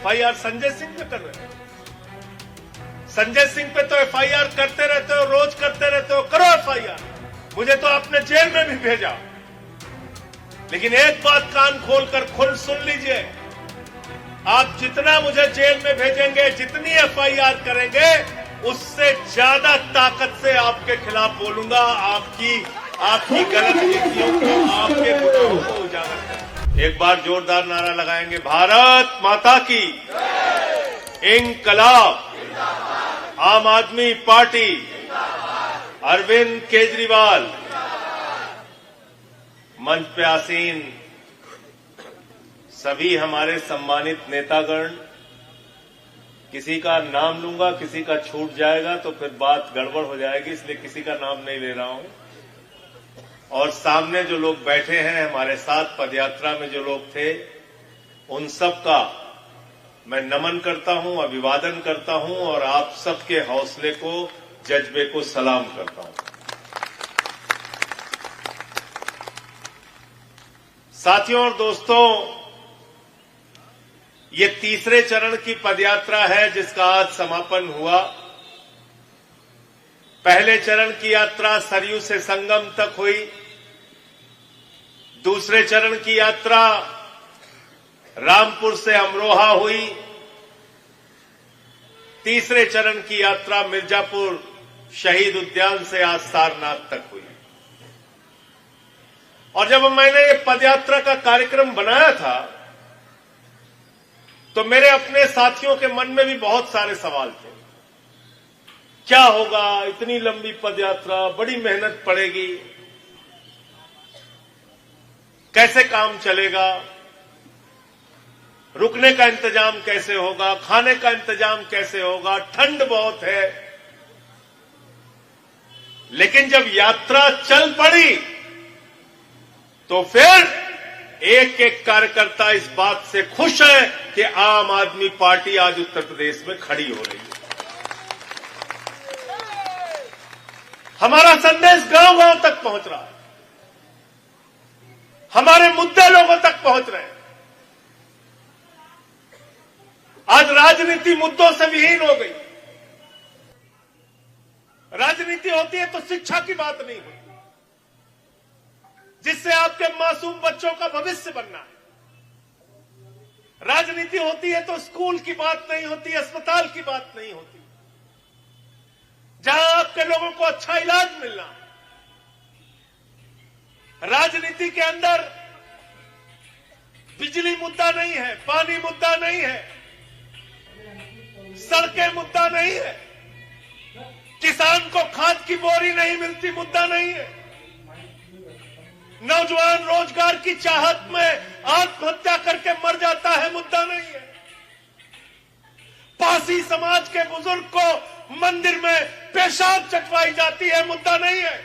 FIR Sanjay Singh पे कर रहे हैं। संजय सिंह पे तो एफआईआर करते रहते हो, रोज करते रहते हो, करो एफआईआर। मुझे तो आपने जेल में भी भेजा। लेकिन एक बात कान खोलकर खुद सुन लीजिए, आप जितना मुझे जेल में भेजेंगे, जितनी एफआईआर करेंगे, उससे ज्यादा ताकत से आपके खिलाफ बोलूंगा, आपकी गलत नीतियों को, आपके गुनाहों को उजागर करेंगे। एक बार जोरदार नारा लगाएंगे, भारत माता की, इंकलाब, आम आदमी पार्टी, अरविंद केजरीवाल। मंच पे आसीन सभी हमारे सम्मानित नेतागण, किसी का नाम लूंगा, किसी का छूट जाएगा तो फिर बात गड़बड़ हो जाएगी, इसलिए किसी का नाम नहीं ले रहा हूं। और सामने जो लोग बैठे हैं, हमारे साथ पदयात्रा में जो लोग थे, उन सब का मैं नमन करता हूं, अभिवादन करता हूं और आप सबके हौसले को, जज्बे को सलाम करता हूं। साथियों और दोस्तों, ये तीसरे चरण की पदयात्रा है जिसका आज समापन हुआ। पहले चरण की यात्रा सरयू से संगम तक हुई। दूसरे चरण की यात्रा रामपुर से अमरोहा हुई। तीसरे चरण की यात्रा मिर्जापुर शहीद उद्यान से आज सारनाथ तक हुई। और जब मैंने ये पदयात्रा का कार्यक्रम बनाया था तो मेरे अपने साथियों के मन में भी बहुत सारे सवाल थे। क्या होगा, इतनी लंबी पदयात्रा, बड़ी मेहनत पड़ेगी, कैसे काम चलेगा, रुकने का इंतजाम कैसे होगा, खाने का इंतजाम कैसे होगा, ठंड बहुत है। लेकिन जब यात्रा चल पड़ी तो फिर एक एक कार्यकर्ता इस बात से खुश है कि आम आदमी पार्टी आज उत्तर प्रदेश में खड़ी हो रही है। हमारा संदेश गांव-गांव तक पहुंच रहा है, हमारे मुद्दे लोगों तक पहुंच रहे हैं। आज राजनीति मुद्दों से विहीन हो गई। राजनीति होती है तो शिक्षा की बात नहीं होती, जिससे आपके मासूम बच्चों का भविष्य बनना है। राजनीति होती है तो स्कूल की बात नहीं होती, अस्पताल की बात नहीं होती, जहां आपके लोगों को अच्छा इलाज मिलना है। राजनीति के अंदर बिजली मुद्दा नहीं है, पानी मुद्दा नहीं है, सड़कें मुद्दा नहीं है, किसान को खाद की बोरी नहीं मिलती मुद्दा नहीं है, नौजवान रोजगार की चाहत में आत्महत्या करके मर जाता है मुद्दा नहीं है, पासी समाज के बुजुर्ग को मंदिर में पेशाब चटवाई जाती है मुद्दा नहीं है।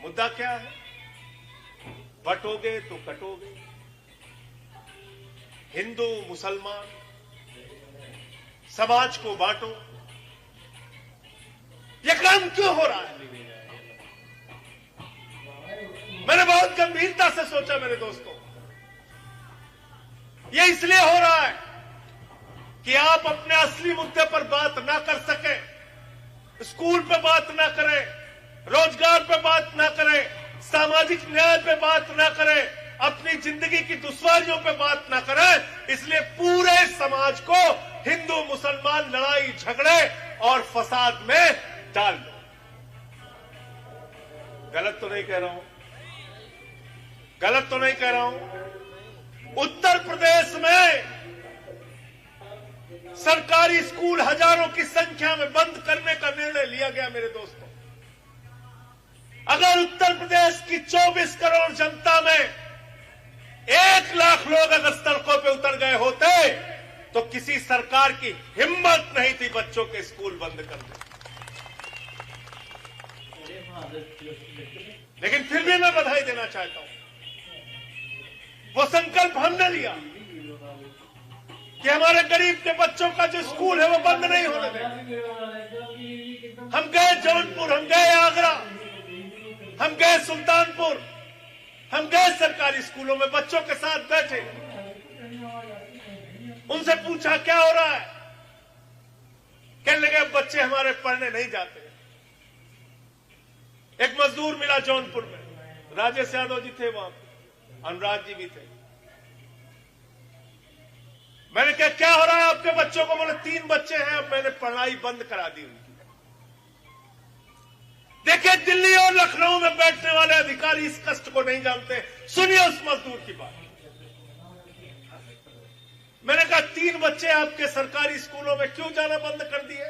मुद्दा क्या है? बटोगे तो कटोगे। हिंदू मुसलमान समाज को बांटो। यह काम क्यों हो रहा है? मैंने बहुत गंभीरता से सोचा मेरे दोस्तों, यह इसलिए हो रहा है कि आप अपने असली मुद्दे पर बात ना कर सके, स्कूल पे बात ना करें, रोजगार पे बात ना करें, सामाजिक न्याय पे बात ना करें, अपनी जिंदगी की दुश्वारियों पे बात ना करें, इसलिए पूरे समाज को हिंदू मुसलमान लड़ाई झगड़े और फसाद में डाल दो। गलत तो नहीं कह रहा हूं, गलत तो नहीं कह रहा हूं। उत्तर प्रदेश में सरकारी स्कूल हजारों की संख्या में बंद करने का निर्णय लिया गया मेरे दोस्तों। अगर उत्तर प्रदेश की 24 करोड़ जनता में 1 लाख लोग अगर सड़कों पे उतर गए होते तो किसी सरकार की हिम्मत नहीं थी बच्चों के स्कूल बंद करने। लेकिन फिर भी मैं बधाई देना चाहता हूं, वो संकल्प हमने लिया कि हमारे गरीब के बच्चों का जो स्कूल है वो बंद नहीं होने देंगे। हम गए जौनपुर, हम गए आगरा, हम गए सुल्तानपुर, हम गए सरकारी स्कूलों में बच्चों के साथ बैठे, उनसे पूछा क्या हो रहा है, कहने लगे अब बच्चे हमारे पढ़ने नहीं जाते। एक मजदूर मिला जौनपुर में, राजेश यादव जी थे वहां पे, अनुराग जी भी थे। मैंने कहा क्या हो रहा है आपके बच्चों को? बोले 3 बच्चे हैं, अब मैंने पढ़ाई बंद करा दी उनकी। देखिए दिल्ली और लखनऊ में बैठने वाले अधिकारी इस कष्ट को नहीं जानते। सुनिए उस मजदूर की बात। मैंने कहा 3 बच्चे आपके सरकारी स्कूलों में क्यों जाना बंद कर दिए?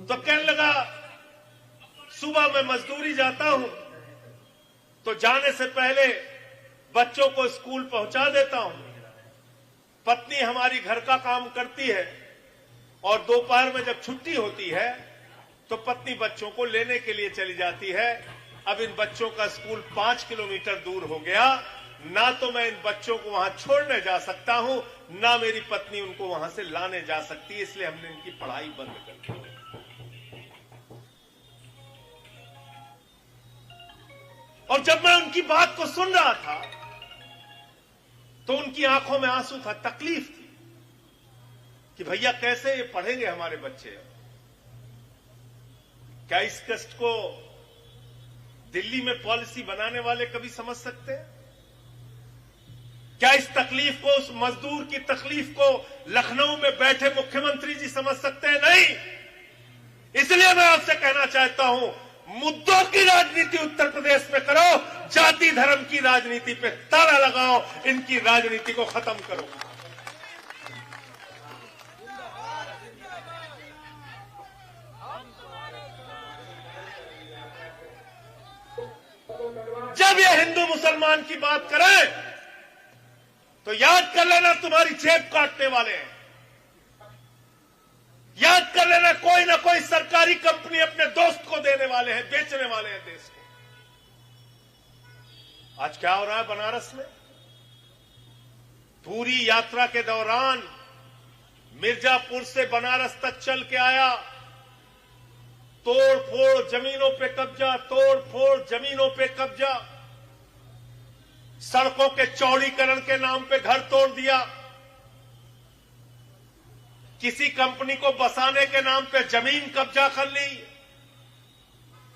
तो कहने लगा सुबह मैं मजदूरी जाता हूं तो जाने से पहले बच्चों को स्कूल पहुंचा देता हूं। पत्नी हमारी घर का काम करती है और दोपहर में जब छुट्टी होती है तो पत्नी बच्चों को लेने के लिए चली जाती है। अब इन बच्चों का स्कूल 5 किलोमीटर दूर हो गया, ना तो मैं इन बच्चों को वहां छोड़ने जा सकता हूं, ना मेरी पत्नी उनको वहां से लाने जा सकती, इसलिए हमने इनकी पढ़ाई बंद कर दी। और जब मैं उनकी बात को सुन रहा था तो उनकी आंखों में आंसू था, तकलीफ थी कि भैया कैसे ये पढ़ेंगे हमारे बच्चे। क्या इस कष्ट को दिल्ली में पॉलिसी बनाने वाले कभी समझ सकते हैं? क्या इस तकलीफ को, उस मजदूर की तकलीफ को लखनऊ में बैठे मुख्यमंत्री जी समझ सकते हैं? नहीं। इसलिए मैं आपसे कहना चाहता हूं, मुद्दों की राजनीति उत्तर प्रदेश में करो, जाति धर्म की राजनीति पे ताला लगाओ, इनकी राजनीति को खत्म करो। जब ये हिंदू मुसलमान की बात करें तो याद कर लेना तुम्हारी जेब काटने वाले हैं। याद कर लेना कोई ना कोई सरकारी कंपनी अपने दोस्त को देने वाले हैं, बेचने वाले हैं देश को। आज क्या हो रहा है बनारस में? पूरी यात्रा के दौरान मिर्जापुर से बनारस तक चल के आया, तोड़ फोड़ जमीनों पे कब्जा, तोड़ फोड़ जमीनों पे कब्जा, सड़कों के चौड़ीकरण के नाम पे घर तोड़ दिया, किसी कंपनी को बसाने के नाम पे जमीन कब्जा कर ली।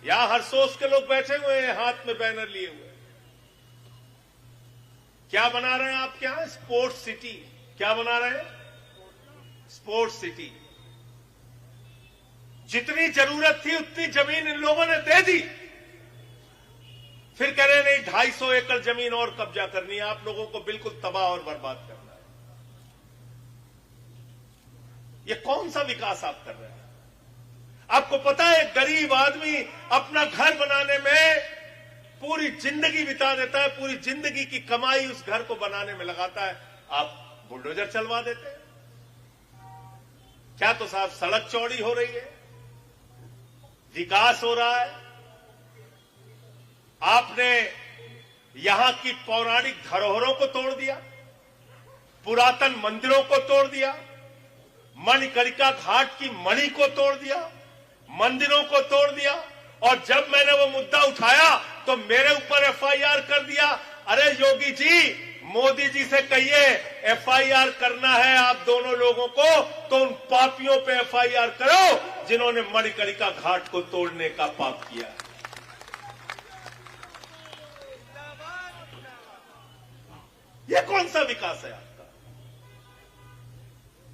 यहां हरसोस के लोग बैठे हुए हैं हाथ में बैनर लिए हुए। क्या बना रहे हैं आपके यहां? Sports city. क्या बना रहे हैं? Sports city. जितनी जरूरत थी उतनी जमीन इन लोगों ने दे दी, फिर कह रहे नहीं 250 एकड़ जमीन और कब्जा करनी है, आप लोगों को बिल्कुल तबाह और बर्बाद करना है। ये कौन सा विकास आप कर रहे हैं? आपको पता है गरीब आदमी अपना घर बनाने में पूरी जिंदगी बिता देता है, पूरी जिंदगी की कमाई उस घर को बनाने में लगाता है, आप बुलडोजर चलवा देते हैं। क्या तो साहब सड़क चौड़ी हो रही है, विकास हो रहा है। आपने यहां की पौराणिक धरोहरों को तोड़ दिया, पुरातन मंदिरों को तोड़ दिया, मणिकर्णिका घाट की मणि को तोड़ दिया, मंदिरों को तोड़ दिया। और जब मैंने वो मुद्दा उठाया तो मेरे ऊपर एफआईआर कर दिया। अरे योगी जी, मोदी जी से कहिए एफआईआर करना है आप दोनों लोगों को तो उन पापियों पे एफआईआर करो जिन्होंने मणिकर्णिका घाट को तोड़ने का पाप किया है। ये कौन सा विकास है आपका?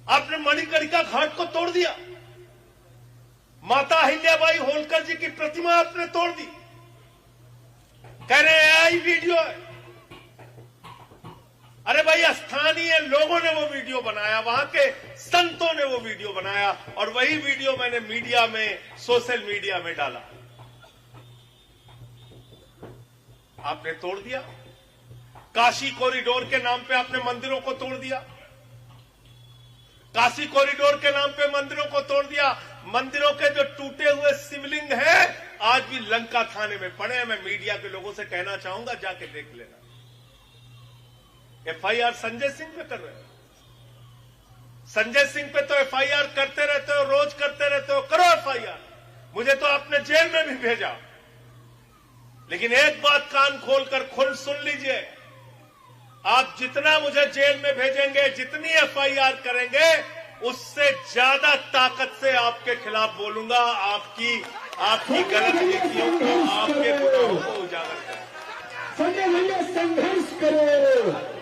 आपने मणिकर्णिका घाट को तोड़ दिया, माता अहिल्याबाई होलकर जी की प्रतिमा आपने तोड़ दी, कह रहे हैं आई वीडियो है। अरे भाई, स्थानीय लोगों ने वो वीडियो बनाया, वहां के संतों ने वो वीडियो बनाया और वही वीडियो मैंने मीडिया में, सोशल मीडिया में डाला। आपने तोड़ दिया। काशी कॉरिडोर के नाम पे आपने मंदिरों को तोड़ दिया, काशी कॉरिडोर के नाम पे मंदिरों को तोड़ दिया। मंदिरों के जो टूटे हुए शिवलिंग हैं आज भी लंका थाने में पड़े हैं। मैं मीडिया के लोगों से कहना चाहूंगा, जाके देख लेना। एफआईआर संजय सिंह पे कर रहे हो। संजय सिंह पे तो एफआईआर करते रहते हो, रोज करते रहते हो, करो एफआईआर। मुझे तो आपने जेल में भी भेजा। लेकिन एक बात कान खोलकर खुद सुन लीजिए, आप जितना मुझे जेल में भेजेंगे, जितनी एफआईआर करेंगे, उससे ज्यादा ताकत से आपके खिलाफ बोलूंगा, आपकी गलत नीतियों को, आपके गुनाहों को उजागर करूंगा। संघर्ष करो।